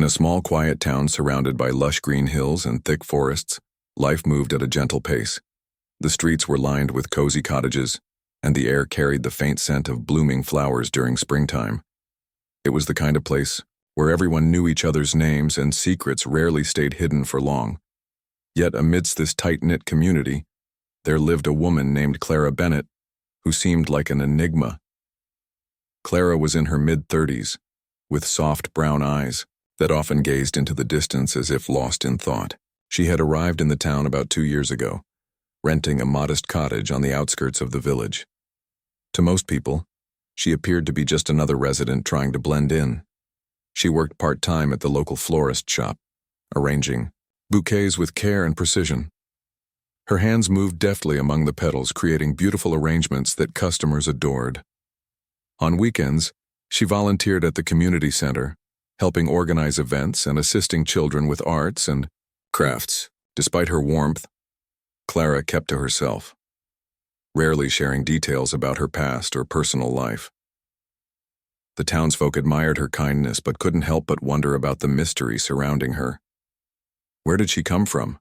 a small quiet town surrounded by lush green hills and thick forests, life moved at a gentle pace. The streets were lined with cozy cottages, and the air carried the faint scent of blooming flowers during springtime. It was the kind of place where everyone knew each other's names and secrets rarely stayed hidden for long. Yet amidst this tight-knit community, there lived a woman named Clara Bennett, who seemed like an enigma. Clara was in her mid-30s, with soft brown eyes that often gazed into the distance as if lost in thought. She had arrived in the town about 2 years ago, renting a modest cottage on the outskirts of the village. To most people, she appeared to be just another resident trying to blend in. She worked part-time at the local florist shop, arranging bouquets with care and precision. Her hands moved deftly among the petals, creating beautiful arrangements that customers adored. On weekends, she volunteered at the community center, helping organize events and assisting children with arts and crafts. Despite her warmth, Clara kept to herself, rarely sharing details about her past or personal life. The townsfolk admired her kindness but couldn't help but wonder about the mystery surrounding her. Where did she come from?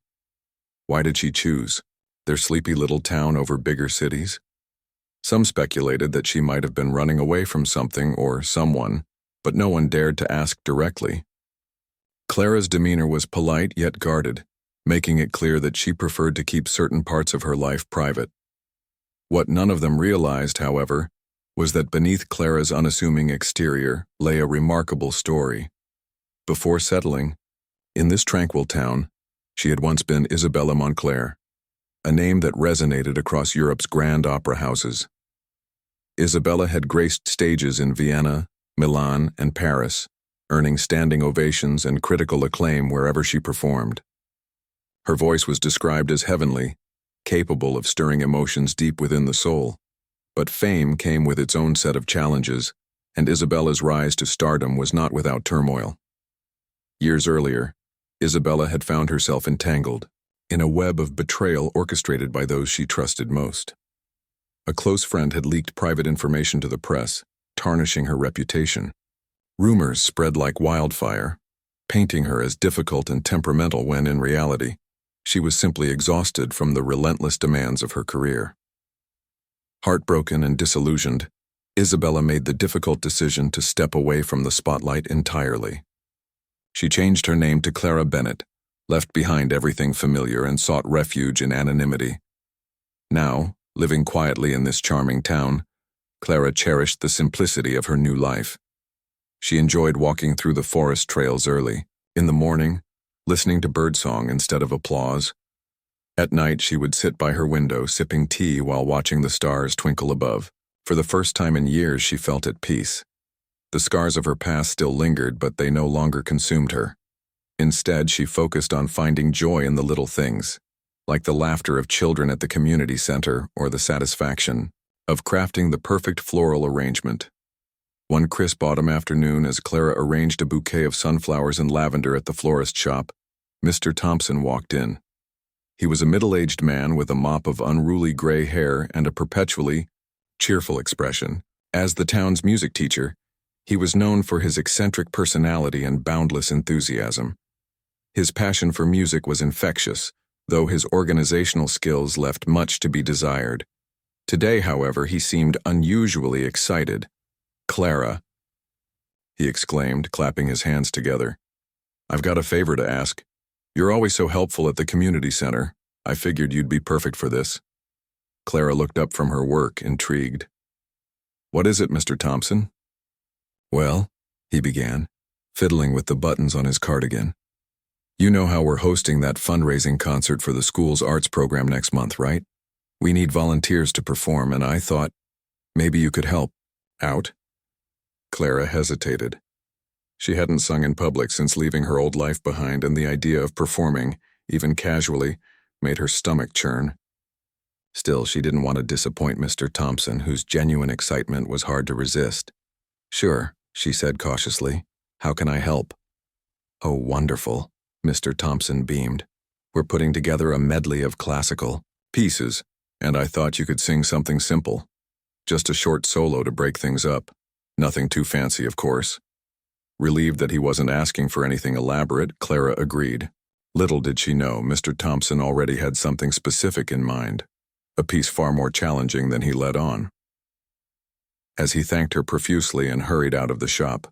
Why did she choose their sleepy little town over bigger cities? Some speculated that she might have been running away from something or someone, but no one dared to ask directly. Clara's demeanor was polite yet guarded, making it clear that she preferred to keep certain parts of her life private. What none of them realized, however, was that beneath Clara's unassuming exterior lay a remarkable story. Before settling in this tranquil town, she had once been Isabella Montclair, a name that resonated across Europe's grand opera houses. Isabella had graced stages in Vienna, Milan, and Paris, earning standing ovations and critical acclaim wherever she performed. Her voice was described as heavenly, capable of stirring emotions deep within the soul. But fame came with its own set of challenges, and Isabella's rise to stardom was not without turmoil. Years earlier, Isabella had found herself entangled in a web of betrayal orchestrated by those she trusted most. A close friend had leaked private information to the press, tarnishing her reputation. Rumors spread like wildfire, painting her as difficult and temperamental when, in reality, she was simply exhausted from the relentless demands of her career. Heartbroken and disillusioned, Isabella made the difficult decision to step away from the spotlight entirely. She changed her name to Clara Bennett, left behind everything familiar, and sought refuge in anonymity. Now, living quietly in this charming town, Clara cherished the simplicity of her new life. She enjoyed walking through the forest trails early, in the morning, listening to birdsong instead of applause. At night, she would sit by her window sipping tea while watching the stars twinkle above. For the first time in years, she felt at peace. The scars of her past still lingered, but they no longer consumed her. Instead, she focused on finding joy in the little things, like the laughter of children at the community center or the satisfaction of crafting the perfect floral arrangement. One crisp autumn afternoon, as Clara arranged a bouquet of sunflowers and lavender at the florist shop, Mr. Thompson walked in. He was a middle-aged man with a mop of unruly gray hair and a perpetually cheerful expression. As the town's music teacher, he was known for his eccentric personality and boundless enthusiasm. His passion for music was infectious, though his organizational skills left much to be desired. Today, however, he seemed unusually excited. "Clara," he exclaimed, clapping his hands together. "I've got a favor to ask. You're always so helpful at the community center. I figured you'd be perfect for this." Clara looked up from her work, intrigued. "What is it, Mr. Thompson?" "Well," he began, fiddling with the buttons on his cardigan. "You know how we're hosting that fundraising concert for the school's arts program next month, right? We need volunteers to perform, and I thought maybe you could help out." Clara hesitated. She hadn't sung in public since leaving her old life behind, and the idea of performing, even casually, made her stomach churn. Still, she didn't want to disappoint Mr. Thompson, whose genuine excitement was hard to resist. "Sure," she said cautiously. "How can I help?" "Oh, wonderful," Mr. Thompson beamed. "We're putting together a medley of classical pieces, and I thought you could sing something simple. Just a short solo to break things up. Nothing too fancy, of course." Relieved that he wasn't asking for anything elaborate, Clara agreed. Little did she know Mr. Thompson already had something specific in mind, a piece far more challenging than he let on. As he thanked her profusely and hurried out of the shop,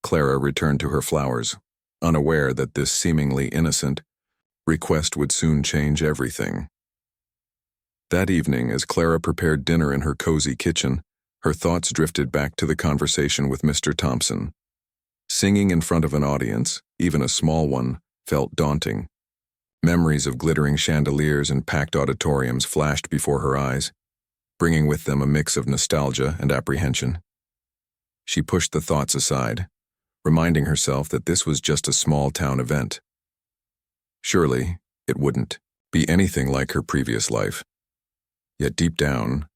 Clara returned to her flowers, unaware that this seemingly innocent request would soon change everything. That evening, as Clara prepared dinner in her cozy kitchen, her thoughts drifted back to the conversation with Mr. Thompson. Singing in front of an audience, even a small one, felt daunting. Memories of glittering chandeliers and packed auditoriums flashed before her eyes, bringing with them a mix of nostalgia and apprehension. She pushed the thoughts aside, reminding herself that this was just a small-town event. Surely, it wouldn't be anything like her previous life. Yet deep down,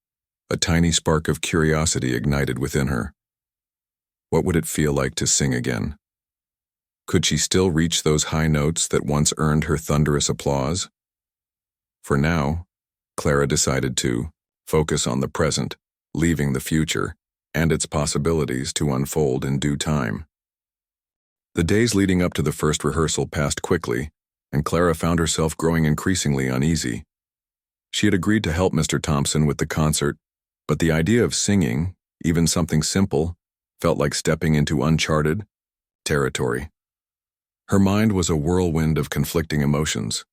a tiny spark of curiosity ignited within her. What would it feel like to sing again? Could she still reach those high notes that once earned her thunderous applause? For now, Clara decided to focus on the present, leaving the future and its possibilities to unfold in due time. The days leading up to the first rehearsal passed quickly, and Clara found herself growing increasingly uneasy. She had agreed to help Mr. Thompson with the concert, but the idea of singing, even something simple, felt like stepping into uncharted territory. Her mind was a whirlwind of conflicting emotions.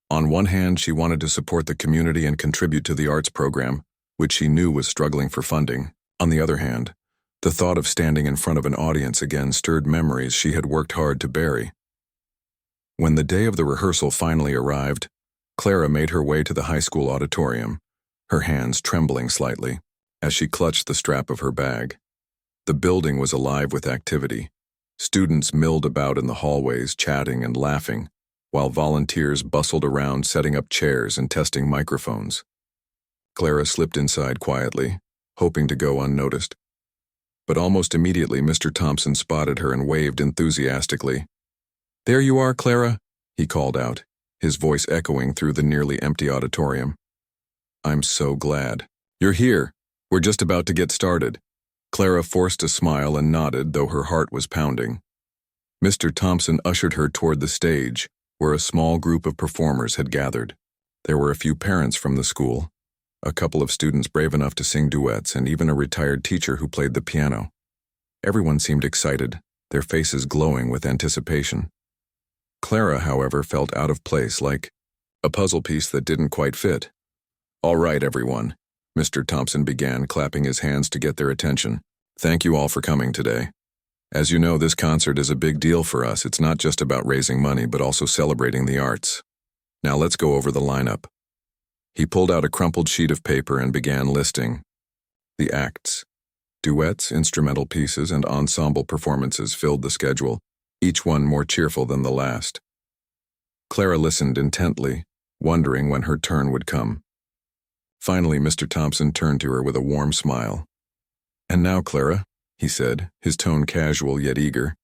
On one hand, she wanted to support the community and contribute to the arts program, which she knew was struggling for funding. On the other hand, the thought of standing in front of an audience again stirred memories she had worked hard to bury. When the day of the rehearsal finally arrived, Clara made her way to the high school auditorium, her hands trembling slightly as she clutched the strap of her bag. The building was alive with activity. Students milled about in the hallways, chatting and laughing, while volunteers bustled around setting up chairs and testing microphones. Clara slipped inside quietly, hoping to go unnoticed. But almost immediately Mr. Thompson spotted her and waved enthusiastically. "There you are, Clara," he called out, his voice echoing through the nearly empty auditorium. "I'm so glad. You're here. We're just about to get started." Clara forced a smile and nodded, though her heart was pounding. Mr. Thompson ushered her toward the stage, where a small group of performers had gathered. There were a few parents from the school, a couple of students brave enough to sing duets, and even a retired teacher who played the piano. Everyone seemed excited, their faces glowing with anticipation. Clara, however, felt out of place, like a puzzle piece that didn't quite fit. "All right, everyone," Mr. Thompson began, clapping his hands to get their attention. "Thank you all for coming today. As you know, this concert is a big deal for us. It's not just about raising money, but also celebrating the arts. Now let's go over the lineup." He pulled out a crumpled sheet of paper and began listing the acts. Duets, instrumental pieces, and ensemble performances filled the schedule, each one more cheerful than the last. Clara listened intently, wondering when her turn would come. Finally, Mr. Thompson turned to her with a warm smile. "And now, Clara," he said, his tone casual yet eager,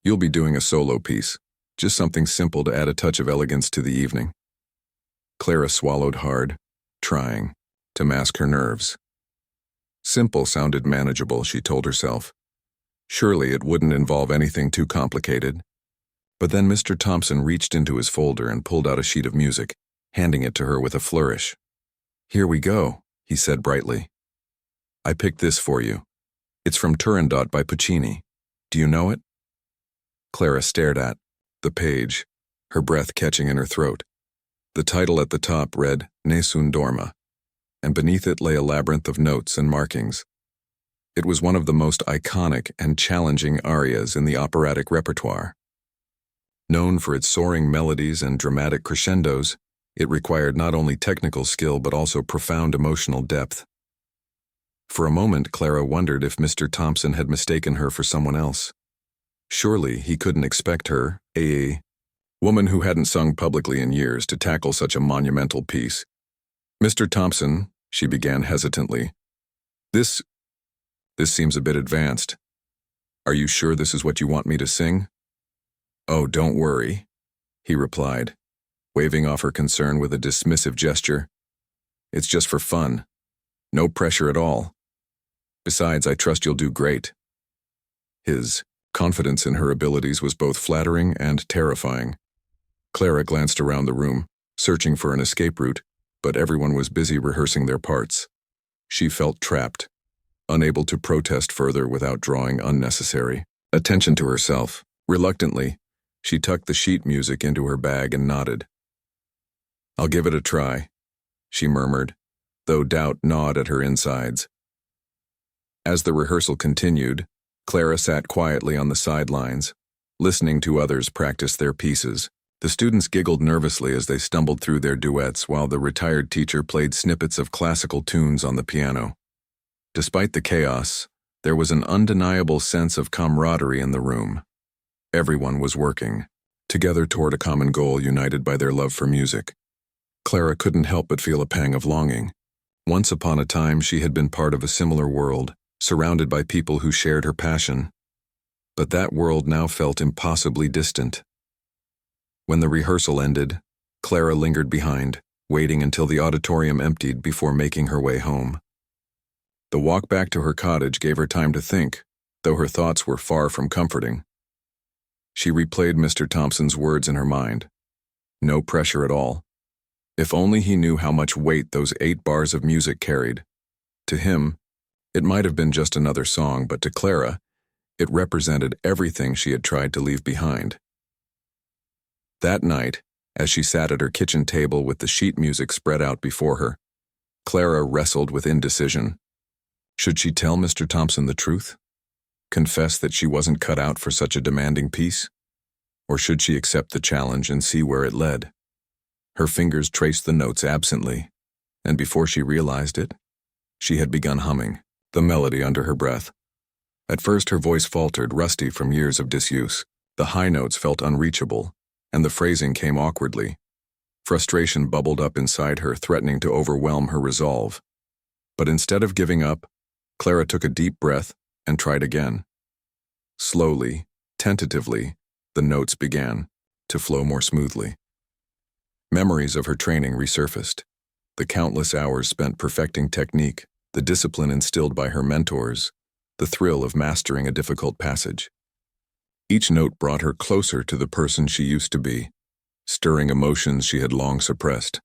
"you'll be doing a solo piece, just something simple to add a touch of elegance to the evening." Clara swallowed hard, trying to mask her nerves. Simple sounded manageable, she told herself. Surely it wouldn't involve anything too complicated. But then Mr. Thompson reached into his folder and pulled out a sheet of music, handing it to her with a flourish. "Here we go," he said brightly. "I picked this for you. It's from Turandot by Puccini. Do you know it?" Clara stared at the page, her breath catching in her throat. The title at the top read Nessun Dorma, and beneath it lay a labyrinth of notes and markings. It was one of the most iconic and challenging arias in the operatic repertoire. Known for its soaring melodies and dramatic crescendos, it required not only technical skill but also profound emotional depth. For a moment, Clara wondered if Mr. Thompson had mistaken her for someone else. Surely he couldn't expect her, a woman who hadn't sung publicly in years, to tackle such a monumental piece. "Mr. Thompson," she began hesitantly, This seems a bit advanced. Are you sure this is what you want me to sing?" "Oh, don't worry," he replied, waving off her concern with a dismissive gesture. "It's just for fun. No pressure at all. Besides, I trust you'll do great." His Confidence in her abilities was both flattering and terrifying. Clara glanced around the room, searching for an escape route, but everyone was busy rehearsing their parts. She felt trapped, unable to protest further without drawing unnecessary attention to herself. Reluctantly, she tucked the sheet music into her bag and nodded. "I'll give it a try," she murmured, though doubt gnawed at her insides. As the rehearsal continued, Clara sat quietly on the sidelines, listening to others practice their pieces. The students giggled nervously as they stumbled through their duets while the retired teacher played snippets of classical tunes on the piano. Despite the chaos, there was an undeniable sense of camaraderie in the room. Everyone was working, together toward a common goal, united by their love for music. Clara couldn't help but feel a pang of longing. Once upon a time, she had been part of a similar world, surrounded by people who shared her passion. But that world now felt impossibly distant. When the rehearsal ended, Clara lingered behind, waiting until the auditorium emptied before making her way home. The walk back to her cottage gave her time to think, though her thoughts were far from comforting. She replayed Mr. Thompson's words in her mind. No pressure at all. If only he knew how much weight those 8 bars of music carried. To him, it might have been just another song, but to Clara, it represented everything she had tried to leave behind. That night, as she sat at her kitchen table with the sheet music spread out before her, Clara wrestled with indecision. Should she tell Mr. Thompson the truth? Confess that she wasn't cut out for such a demanding piece? Or should she accept the challenge and see where it led? Her fingers traced the notes absently, and before she realized it, she had begun humming, the melody under her breath. At first her voice faltered, rusty from years of disuse. The high notes felt unreachable, and the phrasing came awkwardly. Frustration bubbled up inside her, threatening to overwhelm her resolve. But instead of giving up, Clara took a deep breath and tried again. Slowly, tentatively, the notes began to flow more smoothly. Memories of her training resurfaced, the countless hours spent perfecting technique, the discipline instilled by her mentors, the thrill of mastering a difficult passage. Each note brought her closer to the person she used to be, stirring emotions she had long suppressed.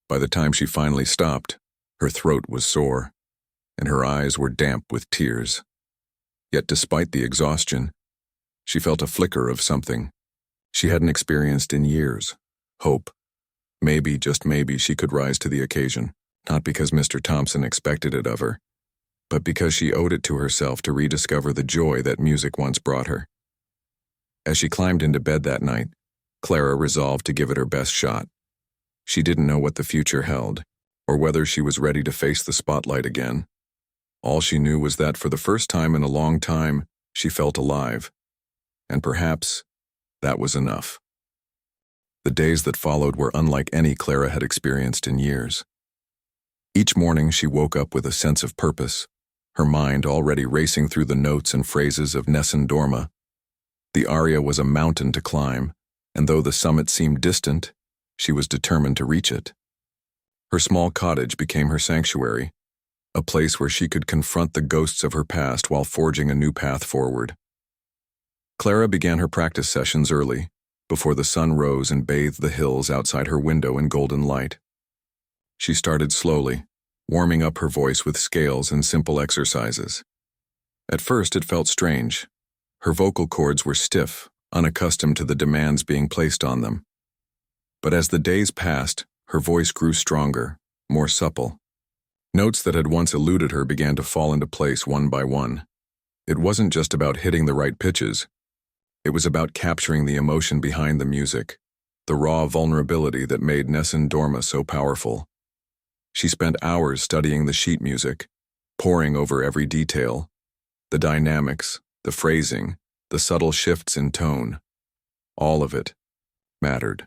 By the time she finally stopped, her throat was sore, and her eyes were damp with tears. Yet despite the exhaustion, she felt a flicker of something she hadn't experienced in years: hope. Maybe, just maybe, she could rise to the occasion, not because Mr. Thompson expected it of her, but because she owed it to herself to rediscover the joy that music once brought her. As she climbed into bed that night, Clara resolved to give it her best shot. She didn't know what the future held, or whether she was ready to face the spotlight again. All she knew was that for the first time in a long time, she felt alive. And perhaps that was enough. The days that followed were unlike any Clara had experienced in years. Each morning she woke up with a sense of purpose, her mind already racing through the notes and phrases of Nessun Dorma. The aria was a mountain to climb, and though the summit seemed distant, she was determined to reach it. Her small cottage became her sanctuary, a place where she could confront the ghosts of her past while forging a new path forward. Clara began her practice sessions early, before the sun rose and bathed the hills outside her window in golden light. She started slowly, warming up her voice with scales and simple exercises. At first it felt strange. Her vocal cords were stiff, unaccustomed to the demands being placed on them. But as the days passed, her voice grew stronger, more supple. Notes that had once eluded her began to fall into place one by one. It wasn't just about hitting the right pitches. It was about capturing the emotion behind the music, the raw vulnerability that made Nessun Dorma so powerful. She spent hours studying the sheet music, poring over every detail, the dynamics, the phrasing, the subtle shifts in tone. All of it mattered.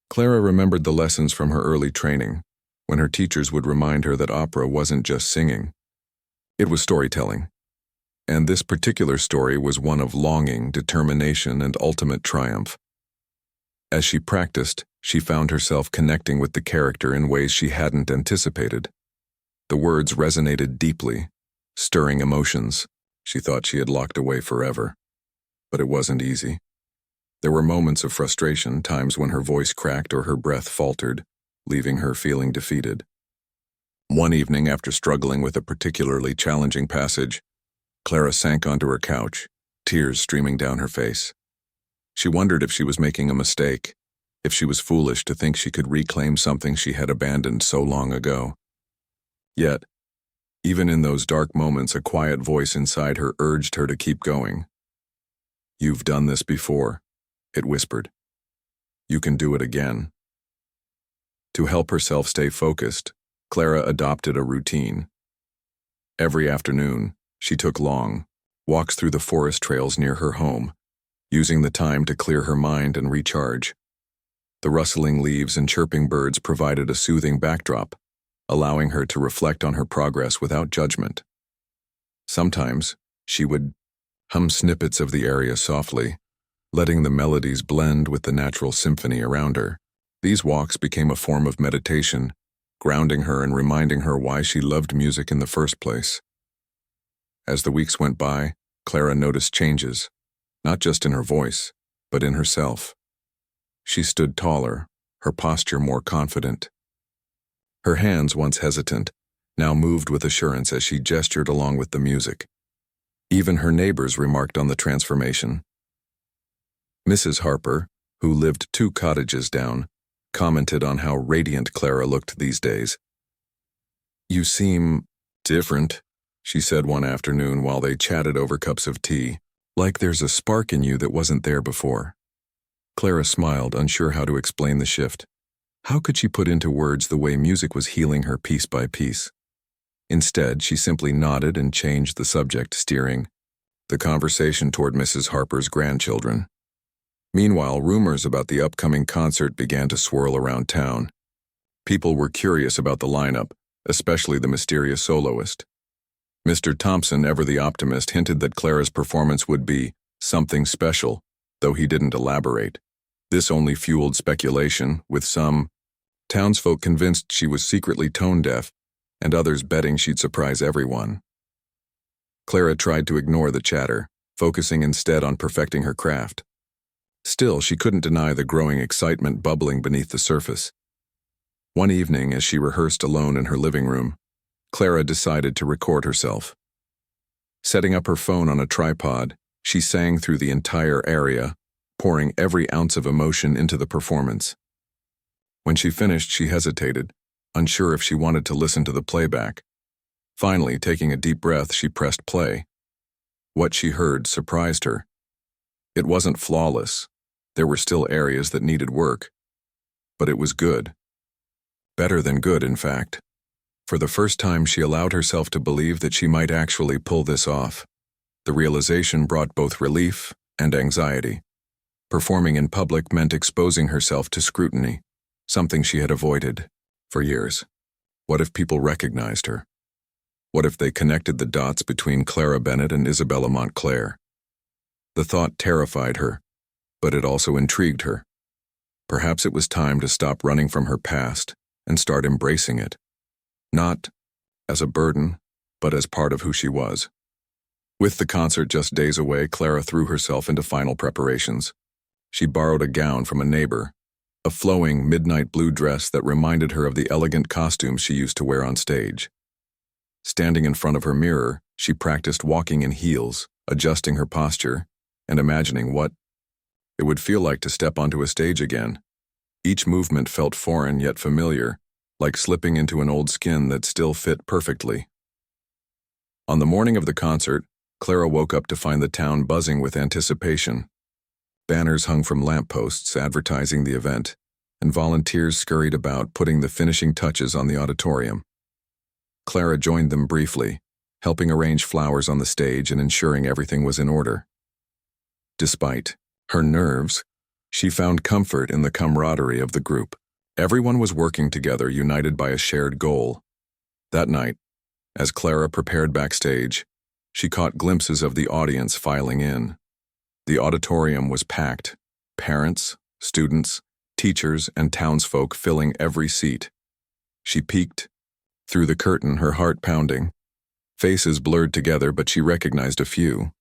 Clara remembered the lessons from her early training, when her teachers would remind her that opera wasn't just singing. It was storytelling. And this particular story was one of longing, determination, and ultimate triumph. As she practiced, she found herself connecting with the character in ways she hadn't anticipated. The words resonated deeply, stirring emotions, She thought she had locked away forever. But it wasn't easy. There were moments of frustration, times when her voice cracked or her breath faltered, leaving her feeling defeated. One evening, after struggling with a particularly challenging passage, Clara sank onto her couch, tears streaming down her face. She wondered if she was making a mistake, if she was foolish to think she could reclaim something she had abandoned so long ago. Yet, even in those dark moments, a quiet voice inside her urged her to keep going. "You've done this before," it whispered. "You can do it again." To help herself stay focused, Clara adopted a routine. Every afternoon, she took long walks through the forest trails near her home, using the time to clear her mind and recharge. The rustling leaves and chirping birds provided a soothing backdrop, allowing her to reflect on her progress without judgment. Sometimes, she would hum snippets of the area softly, letting the melodies blend with the natural symphony around her. These walks became a form of meditation, grounding her and reminding her why she loved music in the first place. As the weeks went by, Clara noticed changes, not just in her voice, but in herself. She stood taller, her posture more confident. Her hands, once hesitant, now moved with assurance as she gestured along with the music. Even her neighbors remarked on the transformation. Mrs. Harper, who lived 2 cottages down, commented on how radiant Clara looked these days. "You seem different," she said one afternoon while they chatted over cups of tea, "like there's a spark in you that wasn't there before." Clara smiled, unsure how to explain the shift. How could she put into words the way music was healing her piece by piece? Instead, she simply nodded and changed the subject, steering the conversation toward Mrs. Harper's grandchildren. Meanwhile, rumors about the upcoming concert began to swirl around town. People were curious about the lineup, especially the mysterious soloist. Mr. Thompson, ever the optimist, hinted that Clara's performance would be something special, though he didn't elaborate. This only fueled speculation, with some townsfolk convinced she was secretly tone-deaf, and others betting she'd surprise everyone. Clara tried to ignore the chatter, focusing instead on perfecting her craft. Still, she couldn't deny the growing excitement bubbling beneath the surface. One evening, as she rehearsed alone in her living room, Clara decided to record herself. Setting up her phone on a tripod, she sang through the entire area, pouring every ounce of emotion into the performance. When she finished, she hesitated, unsure if she wanted to listen to the playback. Finally, taking a deep breath, she pressed play. What she heard surprised her. It wasn't flawless. There were still areas that needed work. But it was good. Better than good, in fact. For the first time, she allowed herself to believe that she might actually pull this off. The realization brought both relief and anxiety. Performing in public meant exposing herself to scrutiny, something she had avoided for years. What if people recognized her? What if they connected the dots between Clara Bennett and Isabella Montclair? The thought terrified her, but it also intrigued her. Perhaps it was time to stop running from her past and start embracing it. Not as a burden, but as part of who she was. With the concert just days away, Clara threw herself into final preparations. She borrowed a gown from a neighbor, a flowing midnight blue dress that reminded her of the elegant costumes she used to wear on stage. Standing in front of her mirror, she practiced walking in heels, adjusting her posture, and imagining what it would feel like to step onto a stage again. Each movement felt foreign yet familiar, like slipping into an old skin that still fit perfectly. On the morning of the concert, Clara woke up to find the town buzzing with anticipation. Banners hung from lampposts advertising the event, and volunteers scurried about putting the finishing touches on the auditorium. Clara joined them briefly, helping arrange flowers on the stage and ensuring everything was in order. Despite her nerves, she found comfort in the camaraderie of the group. Everyone was working together, united by a shared goal. That night, as Clara prepared backstage, she caught glimpses of the audience filing in. The auditorium was packed, parents, students, teachers, and townsfolk filling every seat. She peeked through the curtain, her heart pounding. Faces blurred together, but she recognized a few.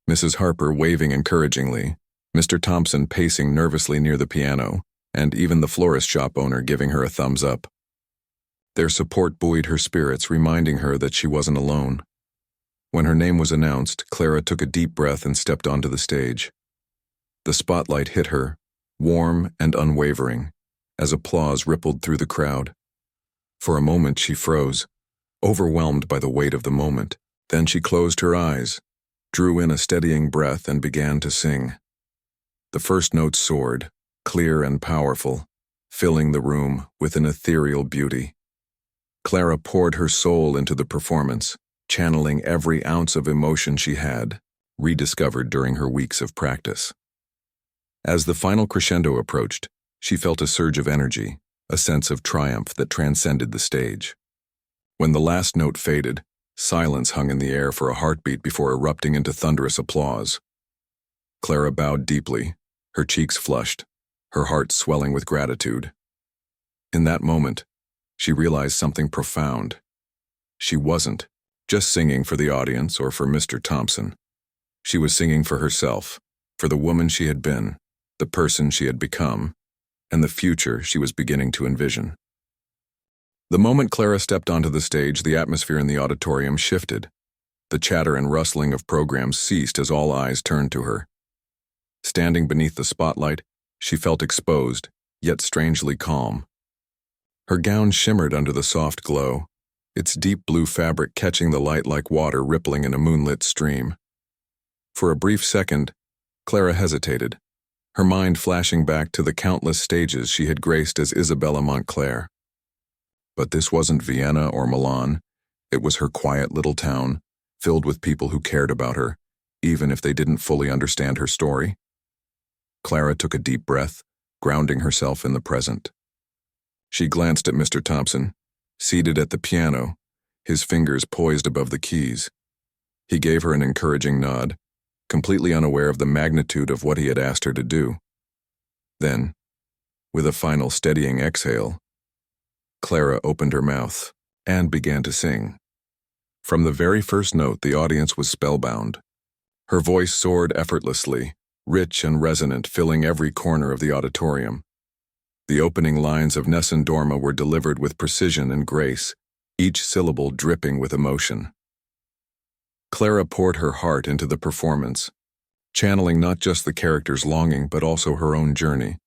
Mrs. Harper waving encouragingly, Mr. Thompson pacing nervously near the piano, and even the florist shop owner giving her a thumbs up. Their support buoyed her spirits, reminding her that she wasn't alone. When her name was announced, Clara took a deep breath and stepped onto the stage. The spotlight hit her, warm and unwavering, as applause rippled through the crowd. For a moment she froze, overwhelmed by the weight of the moment. Then she closed her eyes, drew in a steadying breath, and began to sing. The first notes soared, clear and powerful, filling the room with an ethereal beauty. Clara poured her soul into the performance, channeling every ounce of emotion she had, rediscovered during her weeks of practice. As the final crescendo approached, she felt a surge of energy, a sense of triumph that transcended the stage. When the last note faded, silence hung in the air for a heartbeat before erupting into thunderous applause. Clara bowed deeply, her cheeks flushed, her heart swelling with gratitude. In that moment, she realized something profound. She wasn't just singing for the audience or for Mr. Thompson. She was singing for herself, for the woman she had been, the person she had become, and the future she was beginning to envision. The moment Clara stepped onto the stage, the atmosphere in the auditorium shifted. The chatter and rustling of programs ceased as all eyes turned to her. Standing beneath the spotlight, she felt exposed, yet strangely calm. Her gown shimmered under the soft glow, its deep blue fabric catching the light like water rippling in a moonlit stream. For a brief second, Clara hesitated, her mind flashing back to the countless stages she had graced as Isabella Montclair. But this wasn't Vienna or Milan. It was her quiet little town, filled with people who cared about her, even if they didn't fully understand her story. Clara took a deep breath, grounding herself in the present. She glanced at Mr. Thompson, seated at the piano, his fingers poised above the keys. He gave her an encouraging nod, completely unaware of the magnitude of what he had asked her to do. Then, with a final steadying exhale, Clara opened her mouth and began to sing. From the very first note, the audience was spellbound. Her voice soared effortlessly, rich and resonant, filling every corner of the auditorium. The opening lines of Nessun Dorma were delivered with precision and grace, each syllable dripping with emotion. Clara poured her heart into the performance, channeling not just the character's longing but also her own journey,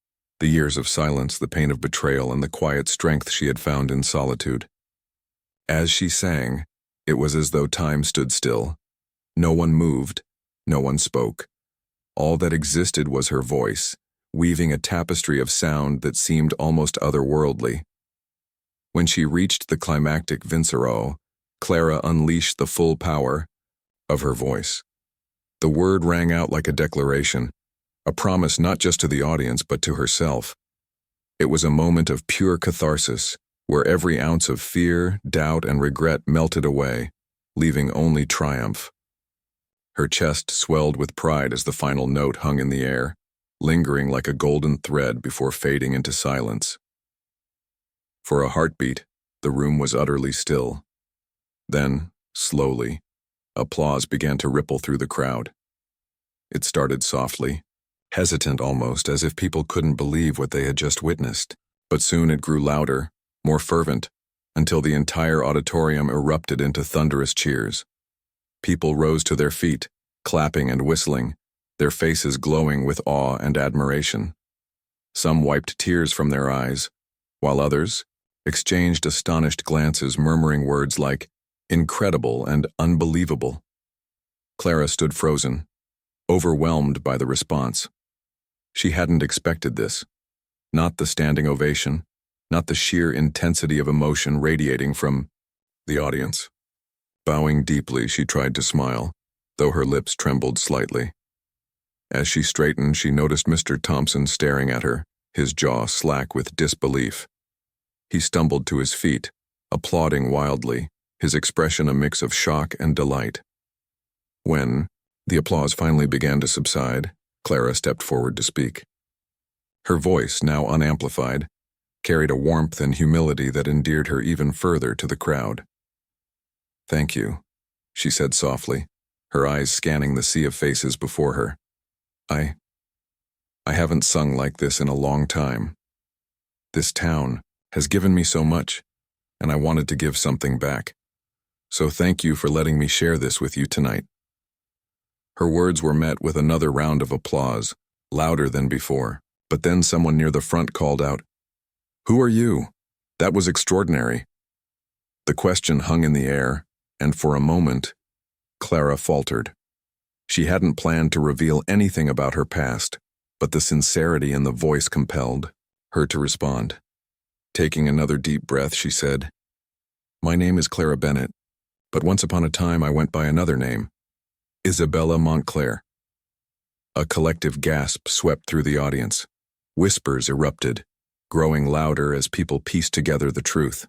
the years of silence, the pain of betrayal, and the quiet strength she had found in solitude. As she sang, it was as though time stood still. No one moved, no one spoke. All that existed was her voice, weaving a tapestry of sound that seemed almost otherworldly. When she reached the climactic Vincerò, Clara unleashed the full power of her voice. The word rang out like a declaration, a promise not just to the audience but to herself. It was a moment of pure catharsis, where every ounce of fear, doubt, and regret melted away, leaving only triumph. Her chest swelled with pride as the final note hung in the air, lingering like a golden thread before fading into silence. For a heartbeat, the room was utterly still. Then, slowly, applause began to ripple through the crowd. It started softly, hesitant almost, as if people couldn't believe what they had just witnessed. But soon it grew louder, more fervent, until the entire auditorium erupted into thunderous cheers. People rose to their feet, clapping and whistling, their faces glowing with awe and admiration. Some wiped tears from their eyes, while others exchanged astonished glances, murmuring words like incredible and unbelievable. Clara stood frozen, overwhelmed by the response. She hadn't expected this. Not the standing ovation, not the sheer intensity of emotion radiating from the audience. Bowing deeply, she tried to smile, though her lips trembled slightly. As she straightened, she noticed Mr. Thompson staring at her, his jaw slack with disbelief. He stumbled to his feet, applauding wildly, his expression a mix of shock and delight. When the applause finally began to subside, Clara stepped forward to speak. Her voice, now unamplified, carried a warmth and humility that endeared her even further to the crowd. "Thank you," she said softly, her eyes scanning the sea of faces before her. I haven't sung like this in a long time. This town has given me so much, and I wanted to give something back. So thank you for letting me share this with you tonight." Her words were met with another round of applause, louder than before, but then someone near the front called out, "Who are you? That was extraordinary." The question hung in the air, and for a moment, Clara faltered. She hadn't planned to reveal anything about her past, but the sincerity in the voice compelled her to respond. Taking another deep breath, she said, "My name is Clara Bennett, but once upon a time I went by another name, Isabella Montclair." A collective gasp swept through the audience. Whispers erupted, growing louder as people pieced together the truth.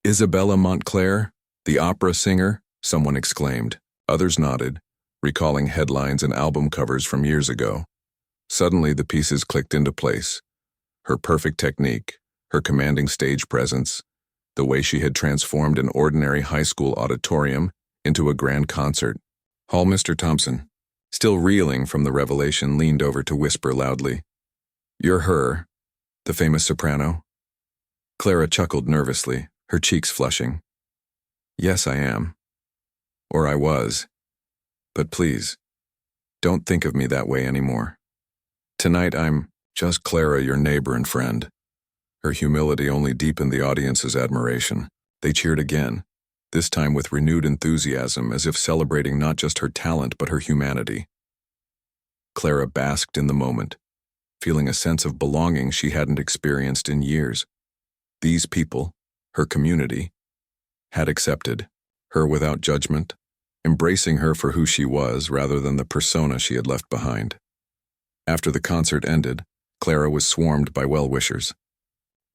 "Isabella Montclair, the opera singer?" someone exclaimed. Others nodded, recalling headlines and album covers from years ago. Suddenly the pieces clicked into place. Her perfect technique, her commanding stage presence, the way she had transformed an ordinary high school auditorium into a grand concert hall. Mr. Thompson, still reeling from the revelation, leaned over to whisper loudly, "You're her, the famous soprano?" Clara chuckled nervously, her cheeks flushing. "Yes, I am. Or I was. But please, don't think of me that way anymore. Tonight I'm just Clara, your neighbor and friend." Her humility only deepened the audience's admiration. They cheered again, this time with renewed enthusiasm, as if celebrating not just her talent but her humanity. Clara basked in the moment, feeling a sense of belonging she hadn't experienced in years. These people, her community, had accepted her without judgment, embracing her for who she was rather than the persona she had left behind. After the concert ended, Clara was swarmed by well-wishers.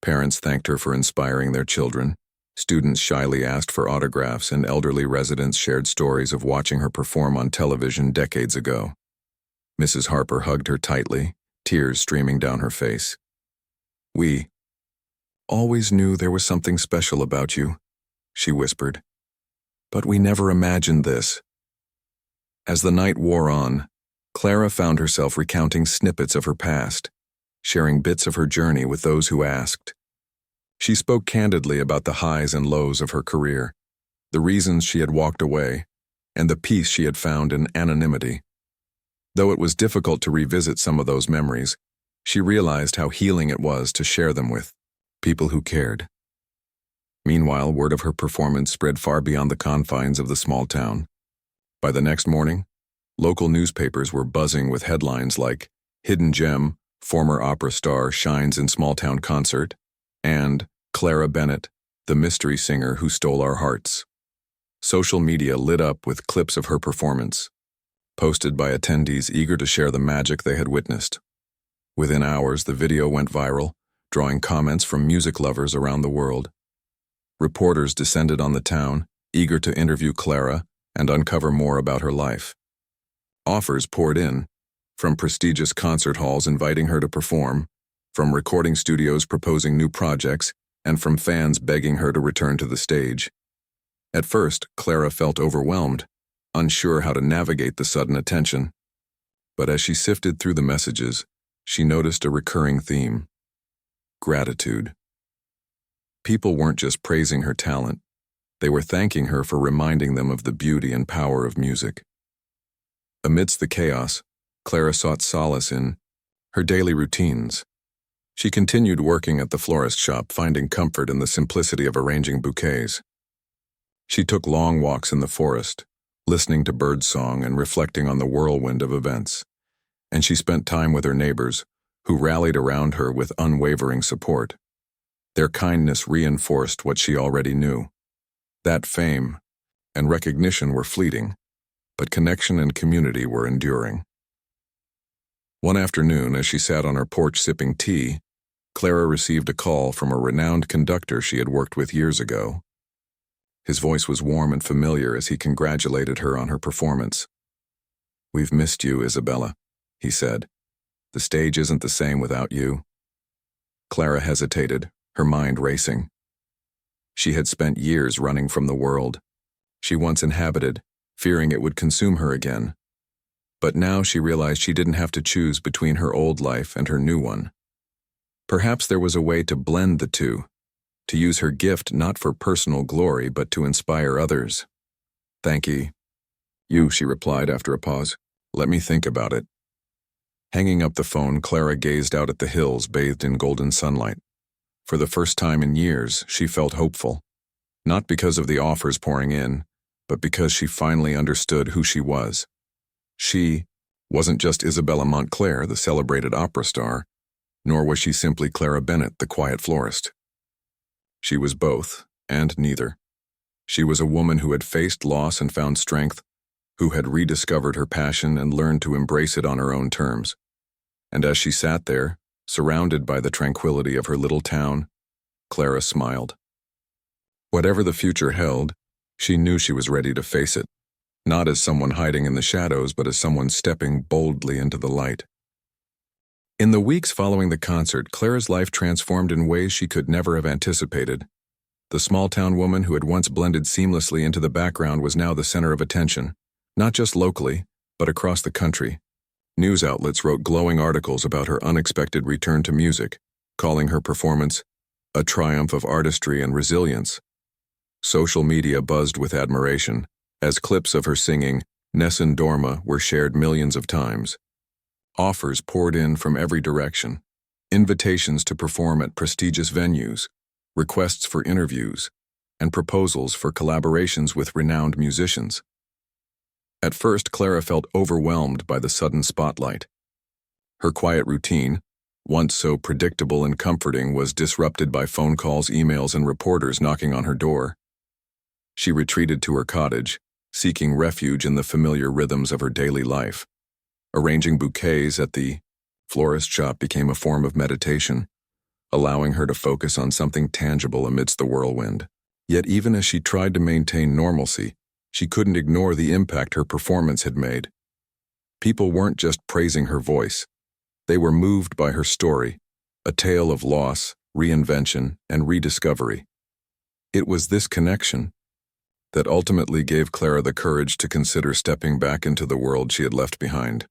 Parents thanked her for inspiring their children, students shyly asked for autographs, and elderly residents shared stories of watching her perform on television decades ago. Mrs. Harper hugged her tightly, tears streaming down her face. "We always knew there was something special about you," she whispered. "But we never imagined this." As the night wore on, Clara found herself recounting snippets of her past, sharing bits of her journey with those who asked. She spoke candidly about the highs and lows of her career, the reasons she had walked away, and the peace she had found in anonymity. Though it was difficult to revisit some of those memories, she realized how healing it was to share them with people who cared. Meanwhile, word of her performance spread far beyond the confines of the small town. By the next morning, local newspapers were buzzing with headlines like "Hidden Gem, Former Opera Star Shines in Small Town Concert," and "Clara Bennett, the Mystery Singer Who Stole Our Hearts." Social media lit up with clips of her performance, posted by attendees eager to share the magic they had witnessed. Within hours, the video went viral, drawing comments from music lovers around the world. Reporters descended on the town, eager to interview Clara and uncover more about her life. Offers poured in, from prestigious concert halls inviting her to perform, from recording studios proposing new projects, and from fans begging her to return to the stage. At first, Clara felt overwhelmed, unsure how to navigate the sudden attention. But as she sifted through the messages, she noticed a recurring theme: gratitude. People weren't just praising her talent, they were thanking her for reminding them of the beauty and power of music. Amidst the chaos, Clara sought solace in her daily routines. She continued working at the florist shop, finding comfort in the simplicity of arranging bouquets. She took long walks in the forest, listening to birdsong and reflecting on the whirlwind of events. And she spent time with her neighbors, who rallied around her with unwavering support. Their kindness reinforced what she already knew: that fame and recognition were fleeting, but connection and community were enduring. One afternoon, as she sat on her porch sipping tea, Clara received a call from a renowned conductor she had worked with years ago. His voice was warm and familiar as he congratulated her on her performance. "We've missed you, Isabella," he said. "The stage isn't the same without you." Clara hesitated, her mind racing. She had spent years running from the world, she once inhabited, fearing it would consume her again. But now she realized she didn't have to choose between her old life and her new one. Perhaps there was a way to blend the two, to use her gift not for personal glory but to inspire others. "Thank you," she replied after a pause. "Let me think about it." Hanging up the phone, Clara gazed out at the hills bathed in golden sunlight. For the first time in years, she felt hopeful. Not because of the offers pouring in, but because she finally understood who she was. She wasn't just Isabella Montclair, the celebrated opera star, nor was she simply Clara Bennett, the quiet florist. She was both, and neither. She was a woman who had faced loss and found strength, who had rediscovered her passion and learned to embrace it on her own terms. And as she sat there, surrounded by the tranquility of her little town, Clara smiled. Whatever the future held, she knew she was ready to face it, not as someone hiding in the shadows, but as someone stepping boldly into the light. In the weeks following the concert, Clara's life transformed in ways she could never have anticipated. The small-town woman who had once blended seamlessly into the background was now the center of attention, not just locally, but across the country. News outlets wrote glowing articles about her unexpected return to music, calling her performance a triumph of artistry and resilience. Social media buzzed with admiration, as clips of her singing Nessun Dorma were shared millions of times. Offers poured in from every direction, invitations to perform at prestigious venues, requests for interviews, and proposals for collaborations with renowned musicians. At first, Clara felt overwhelmed by the sudden spotlight. Her quiet routine, once so predictable and comforting, was disrupted by phone calls, emails, and reporters knocking on her door. She retreated to her cottage, seeking refuge in the familiar rhythms of her daily life. Arranging bouquets at the florist shop became a form of meditation, allowing her to focus on something tangible amidst the whirlwind. Yet even as she tried to maintain normalcy, she couldn't ignore the impact her performance had made. People weren't just praising her voice. They were moved by her story, a tale of loss, reinvention, and rediscovery. It was this connection that ultimately gave Clara the courage to consider stepping back into the world she had left behind.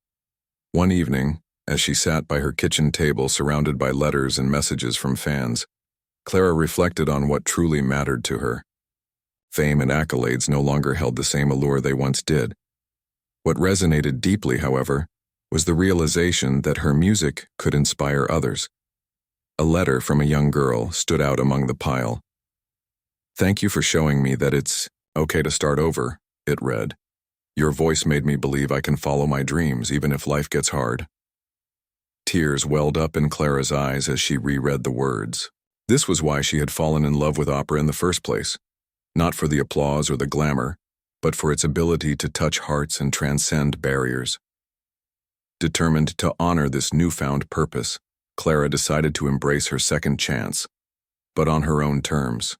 One evening, as she sat by her kitchen table surrounded by letters and messages from fans, Clara reflected on what truly mattered to her. Fame and accolades no longer held the same allure they once did. What resonated deeply, however, was the realization that her music could inspire others. A letter from a young girl stood out among the pile. "Thank you for showing me that it's okay to start over," it read. "Your voice made me believe I can follow my dreams even if life gets hard." Tears welled up in Clara's eyes as she reread the words. This was why she had fallen in love with opera in the first place. Not for the applause or the glamour, but for its ability to touch hearts and transcend barriers. Determined to honor this newfound purpose, Clara decided to embrace her second chance, but on her own terms.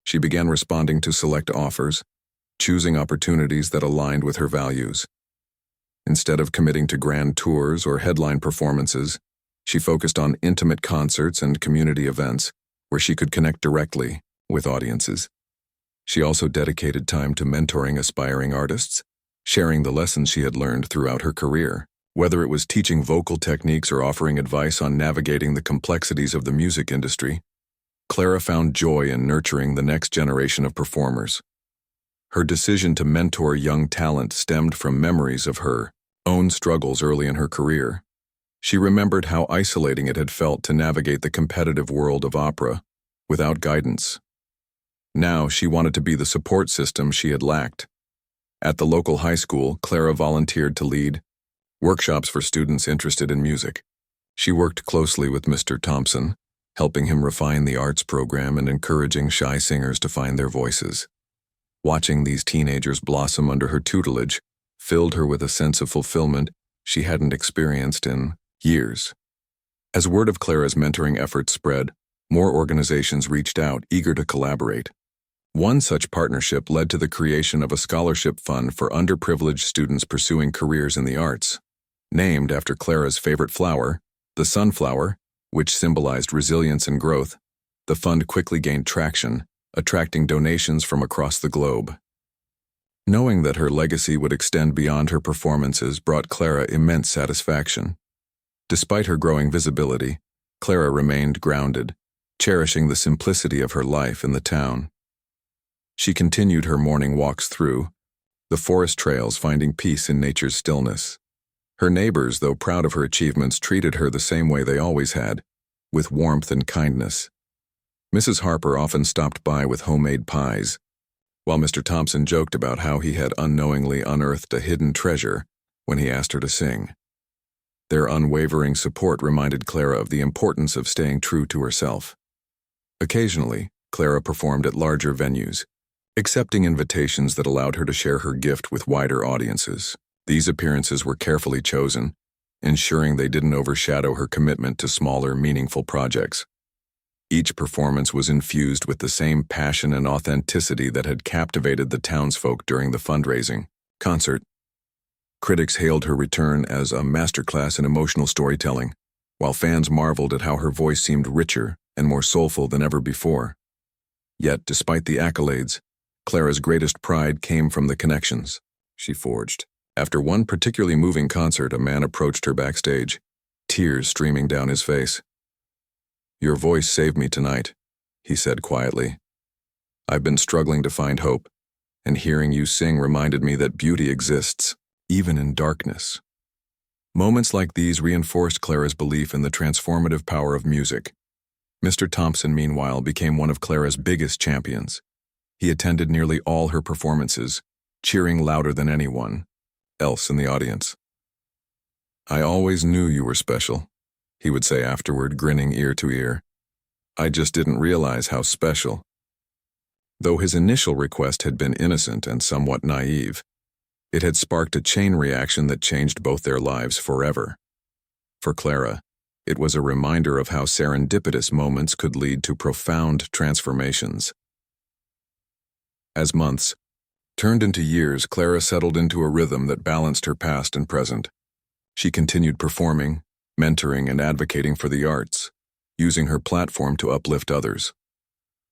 She began responding to select offers, choosing opportunities that aligned with her values. Instead of committing to grand tours or headline performances, she focused on intimate concerts and community events where she could connect directly with audiences. She also dedicated time to mentoring aspiring artists, sharing the lessons she had learned throughout her career. Whether it was teaching vocal techniques or offering advice on navigating the complexities of the music industry, Clara found joy in nurturing the next generation of performers. Her decision to mentor young talent stemmed from memories of her own struggles early in her career. She remembered how isolating it had felt to navigate the competitive world of opera without guidance. Now she wanted to be the support system she had lacked. At the local high school, Clara volunteered to lead workshops for students interested in music. She worked closely with Mr. Thompson, helping him refine the arts program and encouraging shy singers to find their voices. Watching these teenagers blossom under her tutelage filled her with a sense of fulfillment she hadn't experienced in years. As word of Clara's mentoring efforts spread, more organizations reached out, eager to collaborate. One such partnership led to the creation of a scholarship fund for underprivileged students pursuing careers in the arts. Named after Clara's favorite flower, the sunflower, which symbolized resilience and growth, the fund quickly gained traction, attracting donations from across the globe. Knowing that her legacy would extend beyond her performances brought Clara immense satisfaction. Despite her growing visibility, Clara remained grounded, cherishing the simplicity of her life in the town. She continued her morning walks through the forest trails, finding peace in nature's stillness. Her neighbors, though proud of her achievements, treated her the same way they always had, with warmth and kindness. Mrs. Harper often stopped by with homemade pies, while Mr. Thompson joked about how he had unknowingly unearthed a hidden treasure when he asked her to sing. Their unwavering support reminded Clara of the importance of staying true to herself. Occasionally, Clara performed at larger venues, accepting invitations that allowed her to share her gift with wider audiences. These appearances were carefully chosen, ensuring they didn't overshadow her commitment to smaller, meaningful projects. Each performance was infused with the same passion and authenticity that had captivated the townsfolk during the fundraising concert. Critics hailed her return as a masterclass in emotional storytelling, while fans marveled at how her voice seemed richer and more soulful than ever before. Yet, despite the accolades, Clara's greatest pride came from the connections she forged. After one particularly moving concert, a man approached her backstage, tears streaming down his face. "Your voice saved me tonight," he said quietly. "I've been struggling to find hope, and hearing you sing reminded me that beauty exists, even in darkness." Moments like these reinforced Clara's belief in the transformative power of music. Mr. Thompson, meanwhile, became one of Clara's biggest champions. He attended nearly all her performances, cheering louder than anyone else in the audience. "I always knew you were special," he would say afterward, grinning ear to ear. "I just didn't realize how special." Though his initial request had been innocent and somewhat naive, it had sparked a chain reaction that changed both their lives forever. For Clara, it was a reminder of how serendipitous moments could lead to profound transformations. As months turned into years, Clara settled into a rhythm that balanced her past and present. She continued performing, mentoring, and advocating for the arts, using her platform to uplift others.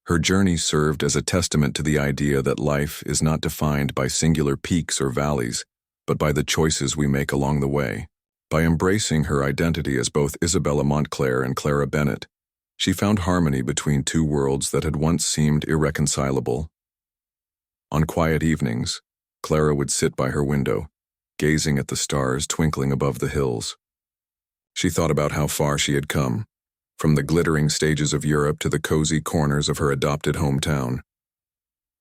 Her journey served as a testament to the idea that life is not defined by singular peaks or valleys, but by the choices we make along the way. By embracing her identity as both Isabella Montclair and Clara Bennett, she found harmony between two worlds that had once seemed irreconcilable. On quiet evenings, Clara would sit by her window, gazing at the stars twinkling above the hills. She thought about how far she had come, from the glittering stages of Europe to the cozy corners of her adopted hometown.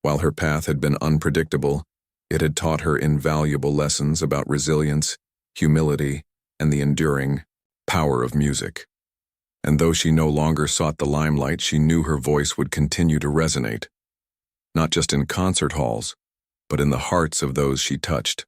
While her path had been unpredictable, it had taught her invaluable lessons about resilience, humility, and the enduring power of music. And though she no longer sought the limelight, she knew her voice would continue to resonate, not just in concert halls, but in the hearts of those she touched.